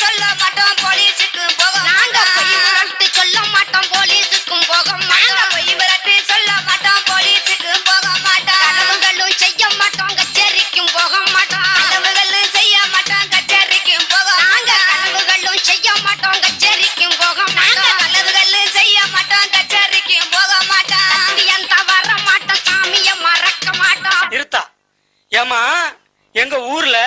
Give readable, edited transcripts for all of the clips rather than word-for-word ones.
சொல்ல மாட்டோம் போலீஸுக்கு போக நாங்க பொய் விரட்டு சொல்ல மாட்டோம் போலீஸுக்கும் போக நாங்க பொய் விரட்டு சொல்ல மாட்டோம் போலீஸுக்கு போக மாட்டோம் கனவுகளும் செய்ய மாட்டோம் கச்சேரிக்கும் போக மாட்டோம் கனவுகளும் செய்ய மாட்டோம் கச்சேரிக்கும் போக நாங்க கனவுகளும் செய்ய மாட்டோம் கச்சேரிக்கும் போக மாட்டோம் கனவுகளும் செய்ய மாட்டோம் கச்சேரிக்கும் போக மாட்டோம் எந்த வர மாட்டோம் சாமிய மறக்க மாட்டோம் இருத்தா ஏமா எங்க ஊர்ல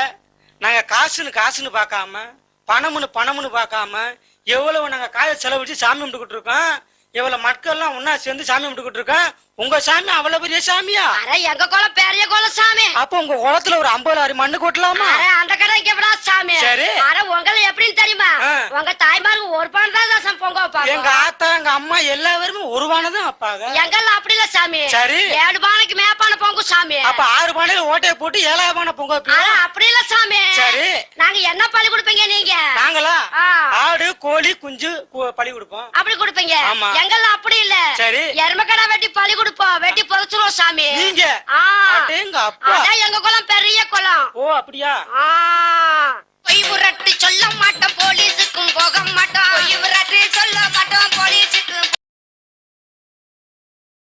நாங்க காசுன்னு பார்க்காம பணம்னு பார்க்காம எவ்வளவு நாங்க காய செலவழிச்சு சாமி கும்பிட்டுக்கிட்டு இருக்கோம். எவ்வளவு மக்கள் எல்லாம் ஒன்னா சேர்ந்து சாமி கும்பிட்டுக்கிட்டு இருக்கோம். உங்க சாமி அவ்வளவு பெரிய சாமியா? அட எங்க குலம் பெரிய குலம் சாமி. அப்ப உங்க குளத்துல ஒரு 50 லாரி மண்ணு கொட்டலாமா? அந்த கடை இங்கடா சாமி. சரி. அட உங்களுக்கு எப்படின்னு தெரியுமா? உங்க தாய்மாருக்கு ஒரு பானை தான் தசம் பொங்க வைப்பாங்க. எங்க ஆத்தா எங்க அம்மா எல்லாரும் ஒரு பானை தான் வைப்பாங்க. எங்கெல்லாம் அப்படி இல்ல சாமி. சரி. 7 பானைக்கு மேப்பான பொங்கு சாமி. அப்ப 6 பானையில ஓட்டையை போட்டு 7ஆவது பானை பொங்க வைப்பீங்க. அப்படி இல்ல சாமி. சரி. நாங்க என்ன பலி கொடுப்பீங்க நீங்க? நாங்களா ஆடு கோழி குஞ்சு பலி கொடுப்போம். அப்படி கொடுப்பீங்க. ஆமா. எங்கெல்லாம் அப்படி இல்ல. சரி. எருமக்கடா வெட்டி பலி கொடுப்போம். வெட்டி பொறுத்துறோம் சாமி. நீங்க அடேங்க அப்பா. அதான் எங்க குலம் பெரிய குலம். ஓ அப்படியா? பொய் விரட்டு சொல்ல மாட்டோம் போலீஸுக்கும் போக மாட்டோம். பொய் விரட்டு சொல்ல மாட்டோம் போலீஸுக்கு